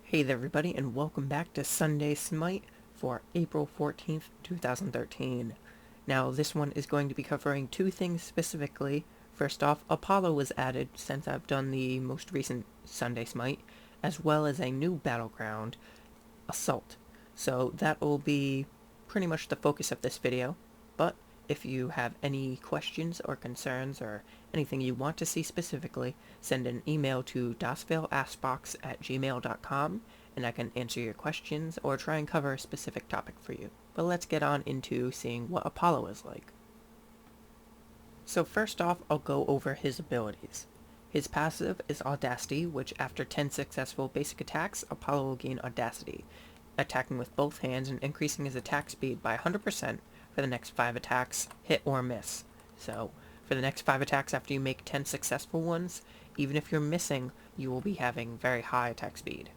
Hey there everybody, and welcome back to Sunday Smite for April 14th, 2013. Now this one is going to be covering two things specifically. First off, Apollo was added since I've done the most recent Sunday Smite, as well as a new battleground, Assault. So that will be pretty much the focus of this video, but if you have any questions or concerns or anything you want to see specifically, send an email to daesvailaskbox@gmail.com and I can answer your questions or try and cover a specific topic for you. But let's get on into seeing what Apollo is like. So first off, I'll go over his abilities. His passive is Audacity, which after 10 successful basic attacks, Apollo will gain Audacity, attacking with both hands and increasing his attack speed by 100% for the next 5 attacks, hit or miss. So, for the next 5 attacks after you make 10 successful ones, even if you're missing, you will be having very high attack speed.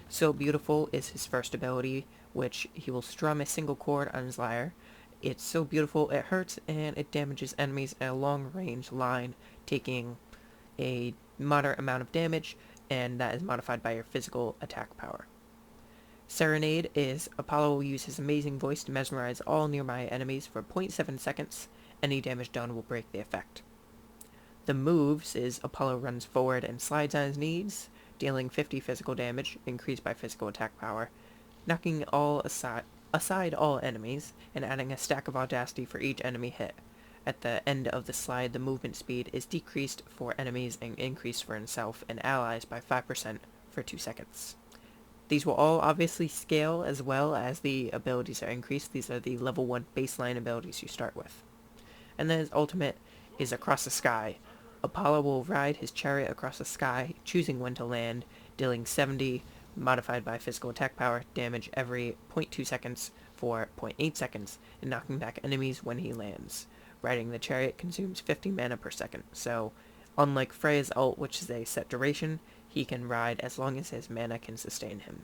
So Beautiful is his first ability, which he will strum a single chord on his lyre. It's so beautiful it hurts, and it damages enemies at a long-range line, taking a moderate amount of damage, and that is modified by your physical attack power. Serenade is Apollo will use his amazing voice to mesmerize all nearby enemies for 0.7 seconds. Any damage done will break the effect. The moves is Apollo runs forward and slides on his knees, dealing 50 physical damage, increased by physical attack power, knocking all aside all enemies, and adding a stack of Audacity for each enemy hit. At the end of the slide, the movement speed is decreased for enemies and increased for himself and allies by 5% for 2 seconds. These will all obviously scale as well as the abilities are increased. These are the level 1 baseline abilities you start with. And then his ultimate is Across the Sky. Apollo will ride his chariot across the sky, choosing when to land, dealing 70, modified by physical attack power, damage every 0.2 seconds for 0.8 seconds, and knocking back enemies when he lands. Riding the chariot consumes 50 mana per second, so unlike Freya's ult, which is a set duration, he can ride as long as his mana can sustain him.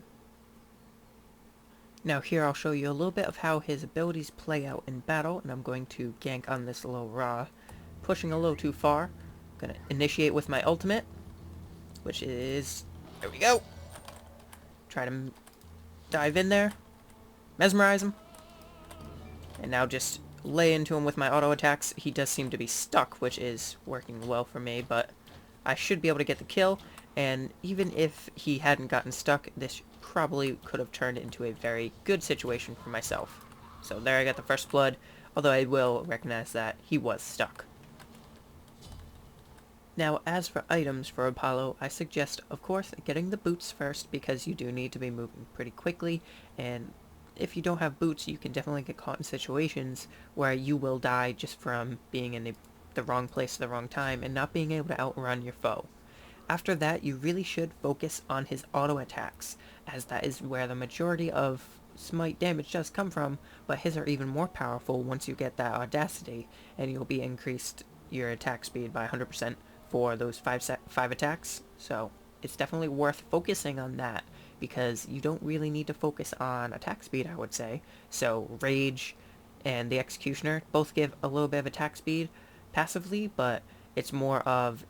Now here I'll show you a little bit of how his abilities play out in battle, and I'm going to gank on this little Ra, pushing a little too far. I'm going to initiate with my ultimate, which is, there we go. Try to dive in there, mesmerize him, and now just lay into him with my auto attacks. He does seem to be stuck, which is working well for me, but I should be able to get the kill. And even if he hadn't gotten stuck, this probably could have turned into a very good situation for myself. So there I got the first blood, although I will recognize that he was stuck. Now as for items for Apollo, I suggest, of course, getting the boots first, because you do need to be moving pretty quickly, and if you don't have boots, you can definitely get caught in situations where you will die just from being in the wrong place at the wrong time and not being able to outrun your foe. After that, you really should focus on his auto attacks, as that is where the majority of Smite damage does come from, but his are even more powerful once you get that Audacity, and you'll be increased your attack speed by 100% for those 5 attacks. So it's definitely worth focusing on that, because you don't really need to focus on attack speed, I would say. So Rage and the Executioner both give a little bit of attack speed passively, but it's more of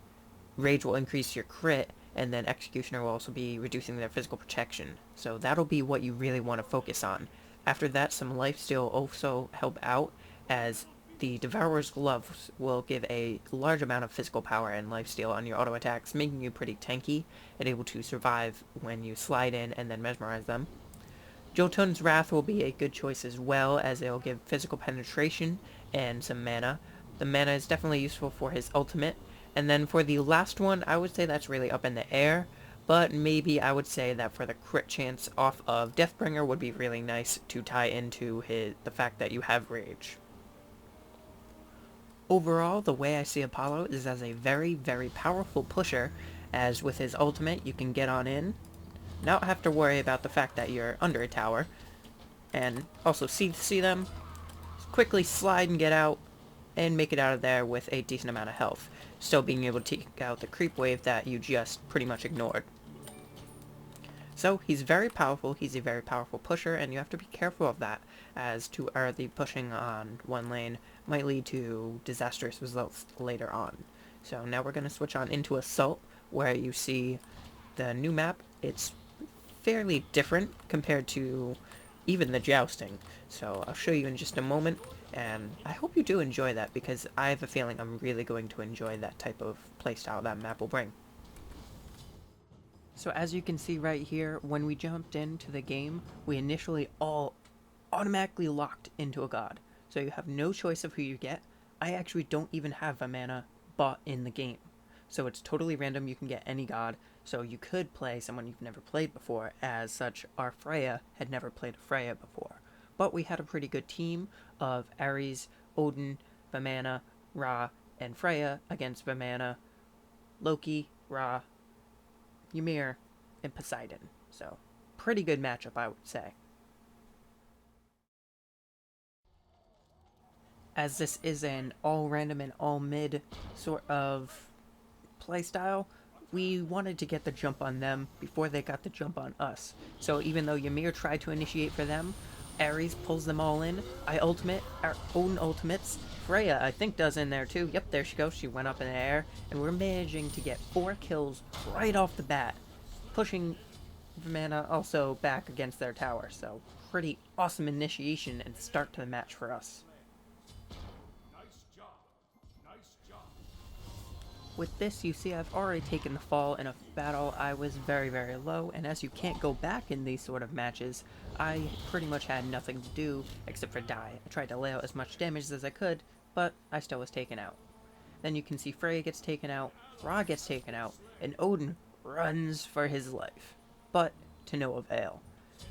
Rage will increase your crit, and then Executioner will also be reducing their physical protection. So that'll be what you really want to focus on. After that, some lifesteal also help out, as the Devourer's Gloves will give a large amount of physical power and lifesteal on your auto attacks, making you pretty tanky and able to survive when you slide in and then mesmerize them. Jotun's Wrath will be a good choice as well, as it will give physical penetration and some mana. The mana is definitely useful for his ultimate. And then for the last one, I would say that's really up in the air, but maybe I would say that for the crit chance off of Deathbringer would be really nice to tie into the fact that you have Rage. Overall, the way I see Apollo is as a very, very powerful pusher, as with his ultimate you can get on in, not have to worry about the fact that you're under a tower, and also see them, quickly slide and get out, and make it out of there with a decent amount of health, still being able to take out the creep wave that you just pretty much ignored. So he's very powerful, he's a very powerful pusher, and you have to be careful of that, as too early pushing on one lane might lead to disastrous results later on. So now we're going to switch on into Assault, where you see the new map. It's fairly different compared to even the jousting. So I'll show you in just a moment, and I hope you do enjoy that because I have a feeling I'm really going to enjoy that type of playstyle that map will bring. So as you can see right here, when we jumped into the game, we initially all automatically locked into a god. So you have no choice of who you get. I actually don't even have a mana bought in the game. So it's totally random, you can get any god. So you could play someone you've never played before. As such, our Freya had never played a Freya before. But we had a pretty good team of Ares, Odin, Vamana, Ra, and Freya against Vamana, Loki, Ra, Ymir, and Poseidon. So, pretty good matchup, I would say. As this is an all random and all mid sort of playstyle, we wanted to get the jump on them before they got the jump on us. So even though Ymir tried to initiate for them, Ares pulls them all in. I ultimate, our own ultimates. Freya, I think, does in there too. Yep, there she goes. She went up in the air. And we're managing to get 4 kills right off the bat, pushing Vamana also back against their tower. So pretty awesome initiation and start to the match for us. With this, you see I've already taken the fall in a battle. I was very, very low, and as you can't go back in these sort of matches, I pretty much had nothing to do except for die. I tried to lay out as much damage as I could, but I still was taken out. Then you can see Freya gets taken out, Ra gets taken out, and Odin runs for his life, but to no avail.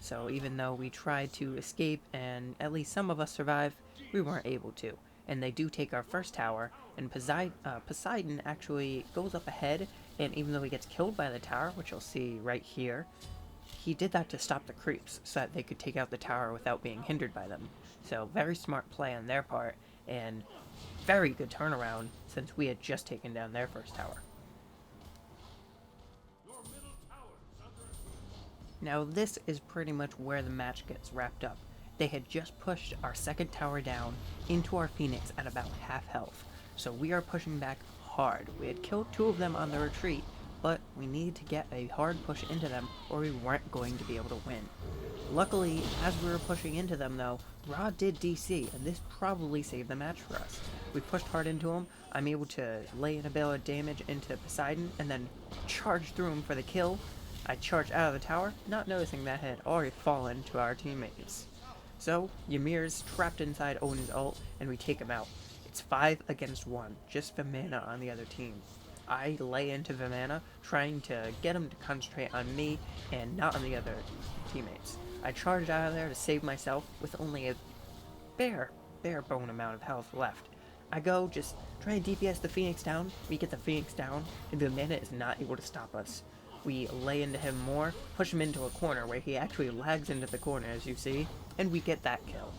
So even though we tried to escape and at least some of us survive, we weren't able to. And they do take our first tower, and Poseidon actually goes up ahead, and even though he gets killed by the tower, which you'll see right here, he did that to stop the creeps, so that they could take out the tower without being hindered by them. So very smart play on their part, and very good turnaround, since we had just taken down their first tower. Now this is pretty much where the match gets wrapped up. They had just pushed our second tower down into our Phoenix at about half health, so we are pushing back hard. We had killed 2 of them on the retreat, but we needed to get a hard push into them or we weren't going to be able to win. Luckily, as we were pushing into them though, Ra did DC, and this probably saved the match for us. We pushed hard into him, I'm able to lay in a bale of damage into Poseidon, and then charge through him for the kill. I charged out of the tower, not noticing that had already fallen to our teammates. So, Ymir's trapped inside Odin's ult, and we take him out. It's 5 against 1, just Vamana on the other team. I lay into Vamana, trying to get him to concentrate on me and not on the other teammates. I charged out of there to save myself with only a bare bone amount of health left. I go, just try and DPS the Phoenix down, we get the Phoenix down, and Vamana is not able to stop us. We lay into him more, push him into a corner where he actually lags into the corner as you see, and we get that kill.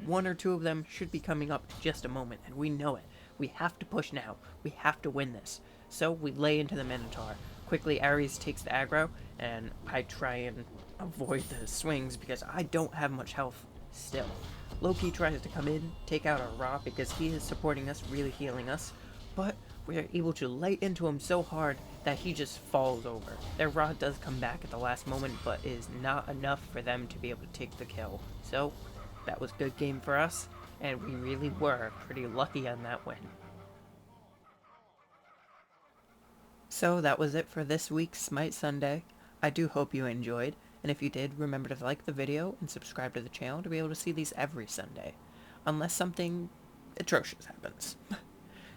1 or 2 of them should be coming up in just a moment, and we know it. We have to push now. We have to win this. So we lay into the Minotaur. Quickly Ares takes the aggro, and I try and avoid the swings because I don't have much health still. Loki tries to come in, take out our Ra because he is supporting us, really healing us, but we are able to lay into him so hard that he just falls over. Their Ra does come back at the last moment, but is not enough for them to be able to take the kill. So, that was a good game for us, and we really were pretty lucky on that win. So that was it for this week's Smite Sunday. I do hope you enjoyed, and if you did, remember to like the video and subscribe to the channel to be able to see these every Sunday, unless something atrocious happens.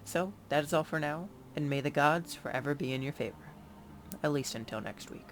So, that is all for now, and may the gods forever be in your favor. At least until next week.